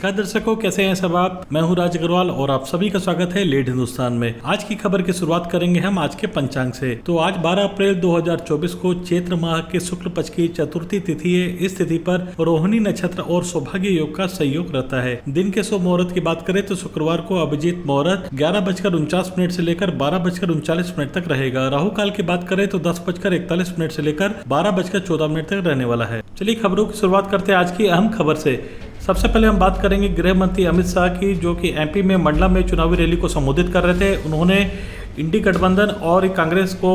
नमस्कार दर्शकों, कैसे हैं सब आप। मैं हूं राज अग्रवाल और आप सभी का स्वागत है लेट हिंदुस्तान में। आज की खबर की शुरुआत करेंगे हम आज के पंचांग से। तो आज 12 अप्रैल 2024 को चैत्र माह के शुक्ल पक्ष की चतुर्थी तिथि है। इस तिथि पर रोहिणी नक्षत्र और सौभाग्य योग का संयोग रहता है। दिन के शुभ मुहूर्त की बात करें तो शुक्रवार को अभिजीत मुहूर्त 11:49 से लेकर 12:39 तक रहेगा। राहु काल की बात करें तो 10:41 से लेकर 12:14 तक रहने वाला है। चलिए खबरों की शुरुआत करते हैं आज की अहम खबर से। सबसे पहले हम बात करेंगे गृह मंत्री अमित शाह की, जो कि एमपी में मंडला में चुनावी रैली को संबोधित कर रहे थे। उन्होंने इंडी गठबंधन और कांग्रेस को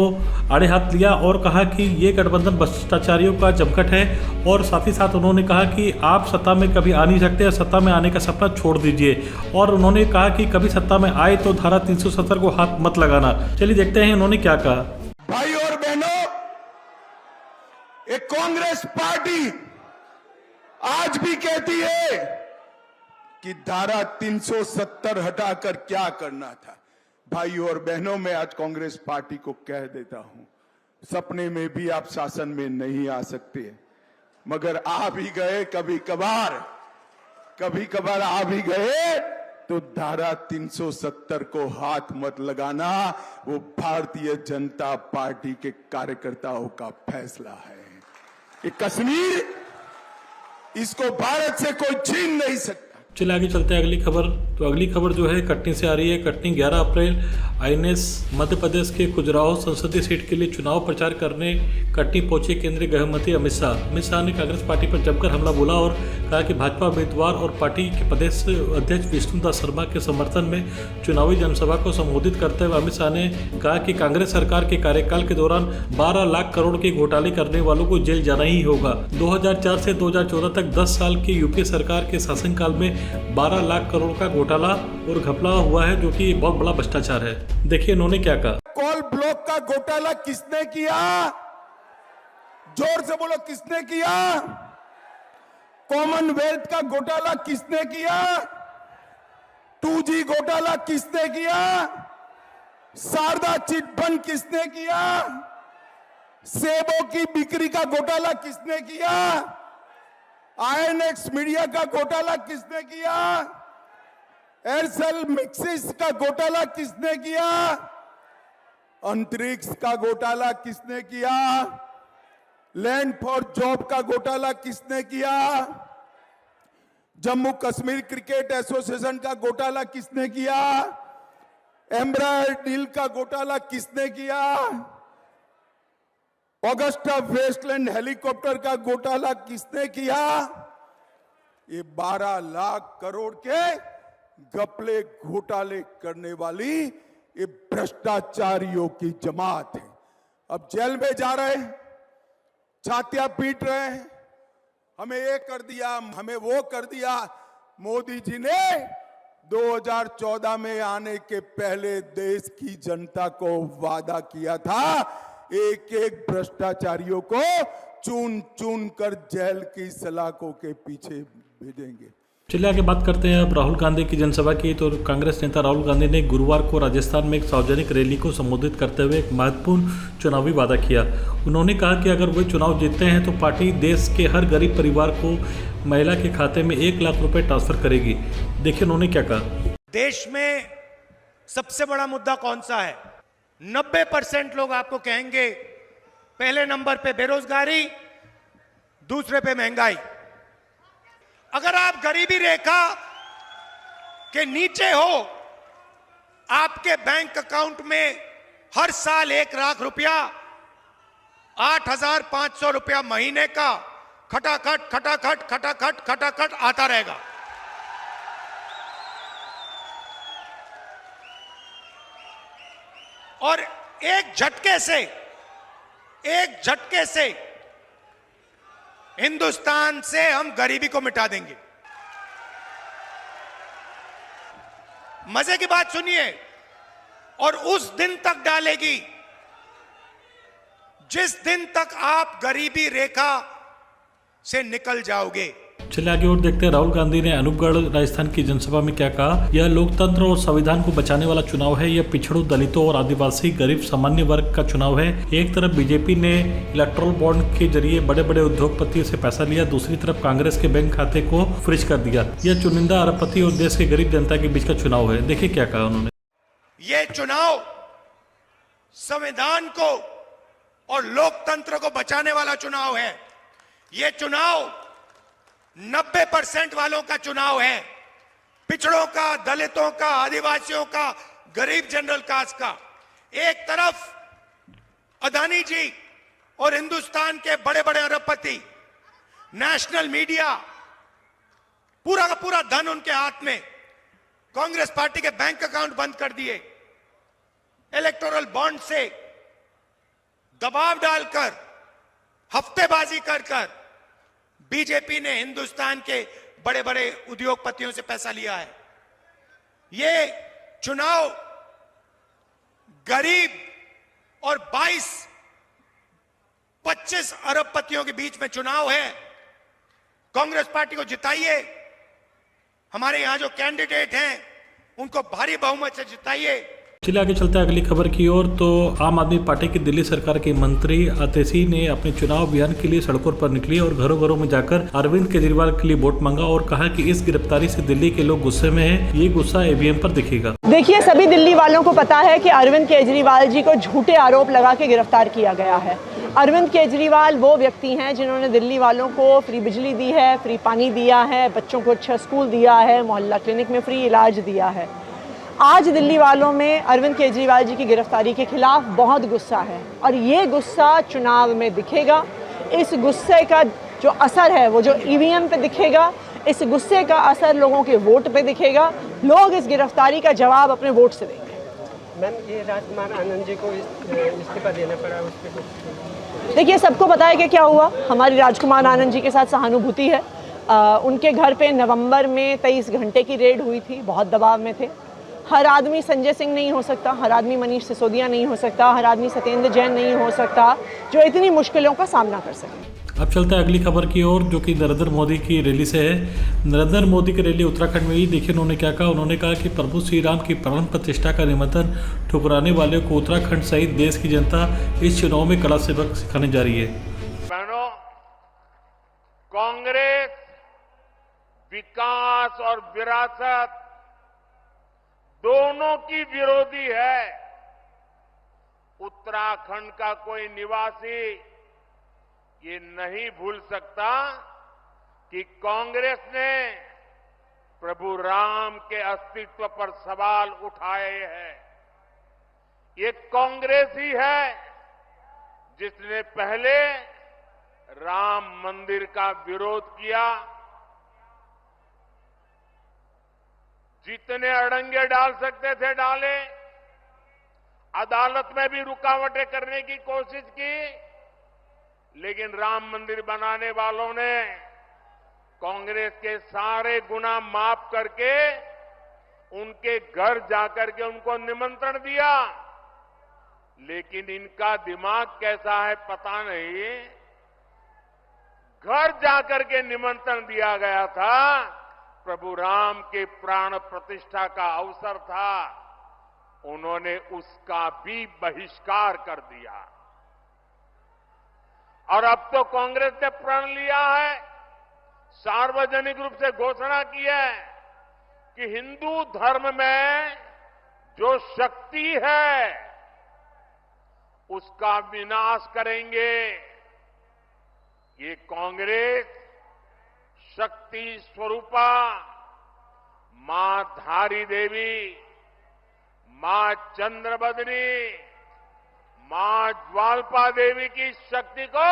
आड़े हाथ लिया और कहा कि ये गठबंधन भ्रष्टाचारियों का जमघट है। और साथ ही साथ उन्होंने कहा कि आप सत्ता में कभी आ नहीं सकते, सत्ता में आने का सपना छोड़ दीजिए। और उन्होंने कहा कि कभी सत्ता में आए तो धारा 370 को हाथ मत लगाना। चलिए देखते हैं उन्होंने क्या कहा। भाई और बहनों, एक कांग्रेस पार्टी आज भी कहती है कि धारा 370 हटाकर क्या करना था। भाई और बहनों, मैं आज कांग्रेस पार्टी को कह देता हूं, सपने में भी आप शासन में नहीं आ सकते, मगर आ भी गए कभी कभार आ भी गए तो धारा 370 को हाथ मत लगाना। वो भारतीय जनता पार्टी के कार्यकर्ताओं का फैसला है। ये कश्मीर, इसको भारत से कोई छीन नहीं सकता। चलिए आगे चलते हैं अगली खबर। तो अगली खबर जो है कटनी से आ रही है। कटनी 11 अप्रैल आईएनएस मध्य प्रदेश के खजुराहो संसदीय सीट के लिए चुनाव प्रचार करने कटनी पहुंचे केंद्रीय गृह मंत्री अमित शाह। अमित शाह ने कांग्रेस पार्टी पर जमकर हमला बोला और कहा कि भाजपा उम्मीदवार और पार्टी के प्रदेश अध्यक्ष विष्णुदास शर्मा के समर्थन में चुनावी जनसभा को संबोधित करते हुए अमित शाह ने कहा कि कांग्रेस सरकार के कार्यकाल के दौरान 12 लाख करोड़ के घोटाले करने वालों को जेल जाना ही होगा। 2004 से 2014 तक 10 साल की यूपीए सरकार के शासनकाल में 12 लाख करोड़ का घोटाला और घपला हुआ है, जो कि बहुत बड़ा भ्रष्टाचार है। देखिए उन्होंने क्या कहा। कोल ब्लॉक का घोटाला किसने किया? जोर से बोलो, किसने किया? कॉमनवेल्थ का घोटाला किसने किया? 2G घोटाला किसने किया? शारदा चिटफंड किसने किया? सेबों की बिक्री का घोटाला किसने किया? आईएनएक्स मीडिया का घोटाला किसने किया? एयरसेल मिक्सिस का घोटाला किसने किया? अंतरिक्ष का घोटाला किसने किया? लैंड फॉर जॉब का घोटाला किसने किया? जम्मू कश्मीर क्रिकेट एसोसिएशन का घोटाला किसने किया? एम्ब्रायर डील का घोटाला किसने किया? ऑगस्टा वेस्टलैंड हेलीकॉप्टर का घोटाला किसने किया? ये 12 लाख करोड़ के घपले घोटाले करने वाली ये भ्रष्टाचारियों की जमात है। अब जेल में जा रहे हैं, छातियां पीट रहे हैं, हमें ये कर दिया, हमें वो कर दिया। मोदी जी ने 2014 में आने के पहले देश की जनता को वादा किया था, एक एक भ्रष्टाचारियों को चुन चुन कर जेल की सलाखों के पीछे भेजेंगे। चलिए आगे बात करते हैं अब राहुल गांधी की जनसभा की। तो कांग्रेस नेता राहुल गांधी ने गुरुवार को राजस्थान में एक सार्वजनिक रैली को संबोधित करते हुए एक महत्वपूर्ण चुनावी वादा किया। उन्होंने कहा कि अगर वे चुनाव जीतते हैं तो पार्टी देश के हर गरीब परिवार को महिला के खाते में 1 लाख रुपए ट्रांसफर करेगी। देखिए उन्होंने क्या कहा। देश में सबसे बड़ा मुद्दा कौन सा है? 90% लोग आपको कहेंगे पहले नंबर पे बेरोजगारी, दूसरे पे महंगाई। अगर आप गरीबी रेखा के नीचे हो, आपके बैंक अकाउंट में हर साल 1 लाख रुपया, 8,500 रुपया महीने का खटाखट खटाखट खटाखट खटाखट आता रहेगा। और एक झटके से हिंदुस्तान से हम गरीबी को मिटा देंगे। मजे की बात सुनिए, और उस दिन तक डालेगी जिस दिन तक आप गरीबी रेखा से निकल जाओगे। चलिए आगे और देखते हैं राहुल गांधी ने अनूपगढ़ राजस्थान की जनसभा में क्या कहा। यह लोकतंत्र और संविधान को बचाने वाला चुनाव है। यह पिछड़ों, दलितों और आदिवासी गरीब सामान्य वर्ग का चुनाव है। एक तरफ बीजेपी ने इलेक्ट्रल बॉन्ड के जरिए बड़े बड़े उद्योगपतियों से पैसा लिया, दूसरी तरफ कांग्रेस के बैंक खाते को फ्रीज कर दिया। यह चुनिंदा अरबपति और देश के गरीब जनता के बीच का चुनाव है। देखिए क्या कहा उन्होंने। ये चुनाव संविधान को और लोकतंत्र को बचाने वाला चुनाव है। ये चुनाव 90% वालों का चुनाव है, पिछड़ों का, दलितों का, आदिवासियों का, गरीब जनरल कास्ट का। एक तरफ अदानी जी और हिंदुस्तान के बड़े बड़े अरबपति, नेशनल मीडिया, पूरा का पूरा धन उनके हाथ में। कांग्रेस पार्टी के बैंक अकाउंट बंद कर दिए, इलेक्टोरल बॉन्ड से दबाव डालकर, हफ्तेबाजी कर बीजेपी ने हिंदुस्तान के बड़े बड़े उद्योगपतियों से पैसा लिया है। ये चुनाव गरीब और 22-25 अरबपतियों के बीच में चुनाव है। कांग्रेस पार्टी को जिताइए, हमारे यहां जो कैंडिडेट हैं उनको भारी बहुमत से जिताइए। चलिए आगे चलते हैं अगली खबर की ओर। तो आम आदमी पार्टी की दिल्ली सरकार के मंत्री आतिशी ने अपने चुनाव अभियान के लिए सड़कों पर निकली और घरों घरों में जाकर अरविंद केजरीवाल के लिए वोट मांगा और कहा कि इस गिरफ्तारी से दिल्ली के लोग गुस्से में हैं। ये गुस्सा ईवीएम पर दिखेगा। देखिए, सभी दिल्ली वालों को पता है कि अरविंद केजरीवाल जी को झूठे आरोप लगा के गिरफ्तार किया गया है। अरविंद केजरीवाल वो व्यक्ति हैं जिन्होंने दिल्ली वालों को फ्री बिजली दी है, फ्री पानी दिया है, बच्चों को अच्छा स्कूल दिया है, मोहल्ला क्लिनिक में फ्री इलाज दिया है। आज दिल्ली वालों में अरविंद केजरीवाल जी की गिरफ्तारी के खिलाफ बहुत गुस्सा है और ये गुस्सा चुनाव में दिखेगा। इस गुस्से का जो असर है वो जो ईवीएम पे दिखेगा, इस गुस्से का असर लोगों के वोट पे दिखेगा। लोग इस गिरफ्तारी का जवाब अपने वोट से देंगे। मैम, ये राजकुमार आनंद जी को इस्तीफा देना पड़ा, उस पर कुछ? देखिए, सबको पता है कि क्या हुआ। हमारी राजकुमार आनंद जी के साथ सहानुभूति है। उनके घर पे नवंबर में 23 घंटे की रेड हुई थी, बहुत दबाव में थे। हर आदमी संजय सिंह नहीं हो सकता, हर आदमी मनीष सिसोदिया नहीं हो सकता, हर आदमी सत्येंद्र जैन नहीं हो सकता जो इतनी मुश्किलों का सामना कर सके। अब चलते हैं अगली खबर की ओर, जो कि नरेंद्र मोदी की रैली से है। नरेंद्र मोदी की रैली उत्तराखंड में ही। देखिए उन्होंने क्या कहा। उन्होंने कहा कि प्रभु श्री राम की प्राण प्रतिष्ठा का निमंत्रण ठुकराने वाले को उत्तराखंड सहित देश की जनता इस चुनाव में कड़ा सबक सिखाने जा रही है। बहनों, कांग्रेस विकास और विरासत दोनों की विरोधी है। उत्तराखंड का कोई निवासी ये नहीं भूल सकता कि कांग्रेस ने प्रभु राम के अस्तित्व पर सवाल उठाए हैं। ये कांग्रेस ही है जिसने पहले राम मंदिर का विरोध किया, जितने अड़ंगे डाल सकते थे डाले, अदालत में भी रुकावटें करने की कोशिश की, लेकिन राम मंदिर बनाने वालों ने कांग्रेस के सारे गुना माफ करके उनके घर जाकर के उनको निमंत्रण दिया। लेकिन इनका दिमाग कैसा है पता नहीं, घर जाकर के निमंत्रण दिया गया था, प्रभु राम के प्राण प्रतिष्ठा का अवसर था, उन्होंने उसका भी बहिष्कार कर दिया। और अब तो कांग्रेस ने प्रण लिया है, सार्वजनिक रूप से घोषणा की है कि हिंदू धर्म में जो शक्ति है उसका विनाश करेंगे। ये कांग्रेस शक्ति स्वरूपा मां धारी देवी, मां चंद्रबदनी, मां ज्वालपा देवी की शक्ति को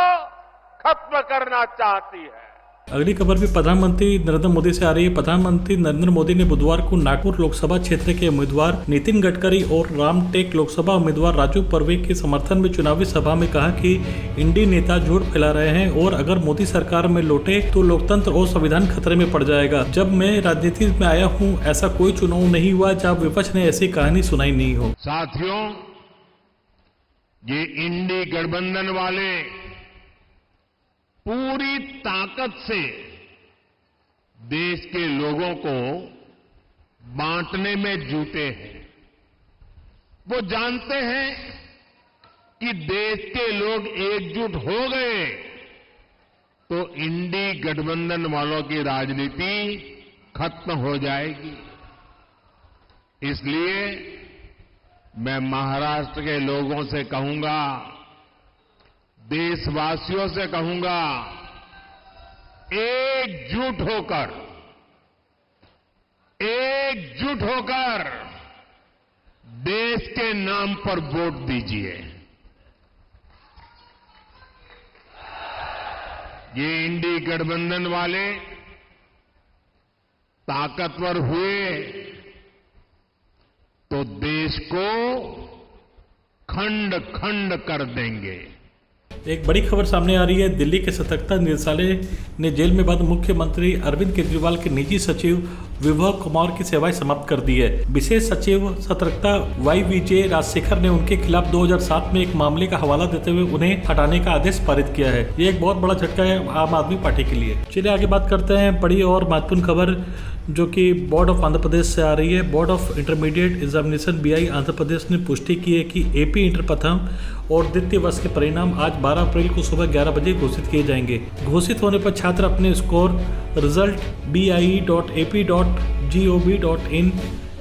खत्म करना चाहती है। अगली खबर भी प्रधानमंत्री नरेंद्र मोदी से आ रही है। प्रधानमंत्री नरेंद्र मोदी ने बुधवार को नागपुर लोकसभा क्षेत्र के उम्मीदवार नितिन गडकरी और रामटेक लोकसभा उम्मीदवार राजू परवे के समर्थन में चुनावी सभा में कहा कि इंडी नेता झूठ फैला रहे हैं और अगर मोदी सरकार में लौटे तो लोकतंत्र और संविधान खतरे में पड़ जाएगा। जब मैं राजनीति में आया हूँ ऐसा कोई चुनाव नहीं हुआ जब विपक्ष ने ऐसी कहानी सुनाई नहीं हो। साथियों, ये इंडी गठबंधन वाले पूरी ताकत से देश के लोगों को बांटने में जुटे हैं। वो जानते हैं कि देश के लोग एकजुट हो गए तो इंडी गठबंधन वालों की राजनीति खत्म हो जाएगी। इसलिए मैं महाराष्ट्र के लोगों से कहूंगा, देशवासियों से कहूंगा, एकजुट होकर देश के नाम पर वोट दीजिए। ये इंडी गठबंधन वाले ताकतवर हुए तो देश को खंड खंड कर देंगे। एक बड़ी खबर सामने आ रही है। दिल्ली के सतर्कता निदेशालय ने जेल में बंद मुख्यमंत्री अरविंद केजरीवाल के निजी सचिव विभव कुमार की सेवाएं समाप्त कर दी है। विशेष सचिव सतर्कता YVJ राजशेखर ने उनके खिलाफ 2007 में एक मामले का हवाला देते हुए उन्हें हटाने का आदेश पारित किया है। ये एक बहुत बड़ा झटका है आम आदमी पार्टी के लिए। चलिए आगे बात करते हैं बड़ी और महत्वपूर्ण खबर जो कि बोर्ड ऑफ आंध्र प्रदेश से आ रही है। Board of intermediate examination BI Andhra Pradesh ने पुष्टि की है कि AP इंटर प्रथम और द्वितीय वर्ष के परिणाम आज 12 अप्रैल को सुबह 11 बजे घोषित किए जाएंगे। घोषित होने पर छात्र अपने स्कोर रिजल्ट BIE.AP.gov.in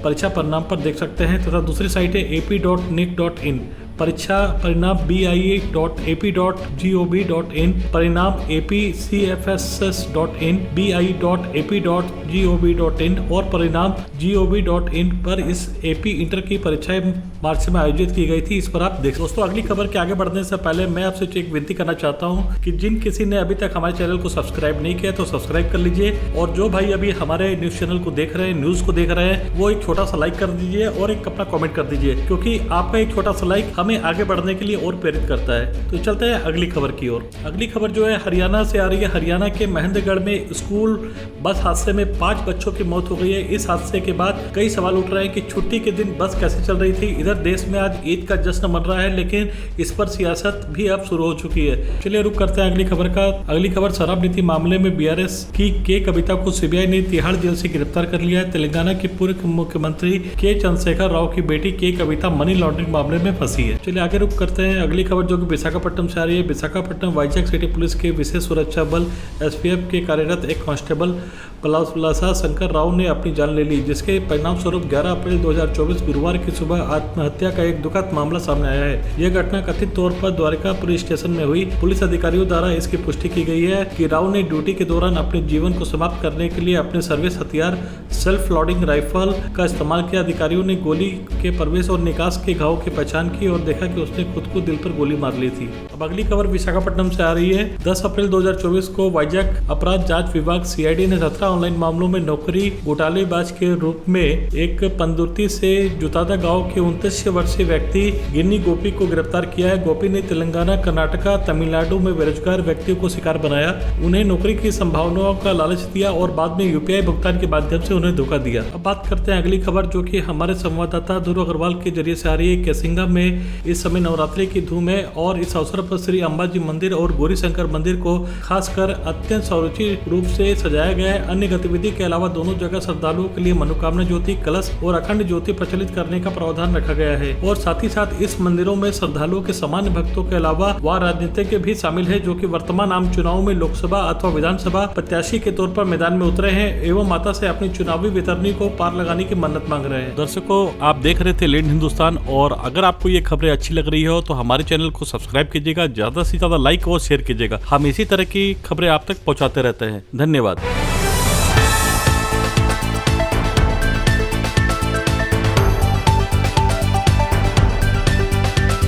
परीक्षा परिणाम पर देख सकते हैं तथा दूसरी साइट है AP.nic.in परीक्षा परिणाम BIE.AP.gov.in परिणाम APCFSS.in BIE.AP.gov.in और परिणाम gov.in पर इस AP इंटर की परीक्षाएं मार्च में आयोजित की गई थी। इस पर आप देख। दोस्तों अगली खबर के आगे बढ़ने से पहले मैं आपसे एक विनती करना चाहता हूं कि जिन किसी ने अभी तक हमारे चैनल को सब्सक्राइब नहीं किया तो सब्सक्राइब कर लीजिए और जो भाई अभी हमारे न्यूज चैनल को देख रहे हैं, न्यूज को देख रहे हैं, वो एक छोटा सा लाइक कर दीजिए और एक अपना कॉमेंट कर दीजिए क्योंकि आपका एक छोटा सा लाइक हमें आगे बढ़ने के लिए और प्रेरित करता है। तो चलते हैं अगली खबर की ओर। अगली खबर जो है हरियाणा से आ रही है। हरियाणा के महेंद्रगढ़ में स्कूल बस हादसे में 5 बच्चों की मौत हो गई है। इस हादसे के बाद कई सवाल उठ रहे हैं कि छुट्टी के दिन बस कैसे चल रही थी। इधर देश में आज ईद का जश्न मन रहा है लेकिन इस पर सियासत भी अब शुरू हो चुकी है। चलिए रुक करते हैं अगली खबर का। अगली खबर शराब नीति मामले में BRS की के कविता को CBI ने तिहाड़ जेल से गिरफ्तार कर लिया है। तेलंगाना के पूर्व मुख्यमंत्री के चंद्रशेखर राव की बेटी के कविता मनी लॉन्ड्रिंग मामले में फंसी है। चलिए आगे रुक करते हैं अगली खबर जो कि विशाखापट्टनम से आ रही है। विशाखापट्टनम वाइजैक सिटी पुलिस के विशेष सुरक्षा बल SPF के कार्यरत एक कांस्टेबल पलासा शंकर राव ने अपनी जान ले ली, जिसके परिणाम स्वरूप 11 अप्रैल 2024 गुरुवार की सुबह आत्महत्या का एक दुखद मामला सामने आया है। यह घटना कथित तौर पर द्वारका पुलिस स्टेशन में हुई। पुलिस अधिकारियों द्वारा इसकी पुष्टि की गई है कि राव ने ड्यूटी के दौरान अपने जीवन को समाप्त करने के लिए अपने सर्विस हथियार सेल्फ लोडिंग राइफल का इस्तेमाल किया। अधिकारियों ने गोली के प्रवेश और निकास के घाव की पहचान की और देखा कि उसने खुद को दिल पर गोली मार ली थी। अब अगली खबर विशाखापट्टनम से आ रही है। 10 अप्रैल 2024 को वाइजैक अपराध जांच विभाग CID ने 17 ऑनलाइन मामलों में नौकरी घोटालेबाज के रूप में एक पंदुर्ती से जुतादा गांव के 29 वर्षीय व्यक्ति गिन्नी गोपी को गिरफ्तार किया है। गोपी ने तेलंगाना, कर्नाटका, तमिलनाडु में बेरोजगार व्यक्तियों को शिकार बनाया, उन्हें नौकरी की संभावनाओं का लालच दिया और बाद में UPI भुगतान के माध्यम से उन्हें धोखा दिया। अब बात करते हैं अगली खबर जो कि हमारे संवाददाता ध्रुव अग्रवाल के जरिए से आ रही है। कैसिंगा में इस समय नवरात्रि की धूम है और इस अवसर पर श्री अंबाजी मंदिर और गौरी शंकर मंदिर को खासकर अत्यंत सुरुचिर रूप से सजाया गया है। अन्य गतिविधि के अलावा दोनों जगह श्रद्धालुओं के लिए मनोकामना ज्योति, कलश और अखंड ज्योति प्रचलित करने का प्रावधान रखा गया है और साथ ही साथ इस मंदिरों में श्रद्धालुओं के सामान्य भक्तों के अलावा वह राजनीतिज्ञ भी शामिल है जो कि वर्तमान आम चुनाव में लोकसभा अथवा विधानसभा प्रत्याशी के तौर पर मैदान में उतरे हैं एवं माता से अपनी चुनावी वितरणी को पार लगाने की मन्नत मांग रहे हैं। दर्शकों आप देख रहे थे लेड हिंदुस्तान और अगर आपको ये खबरें अच्छी लग रही हो तो हमारे चैनल को सब्सक्राइब कीजिएगा, ज्यादा से ज्यादा लाइक और शेयर कीजिएगा। हम इसी तरह की खबरें आप तक पहुंचाते रहते हैं। धन्यवाद।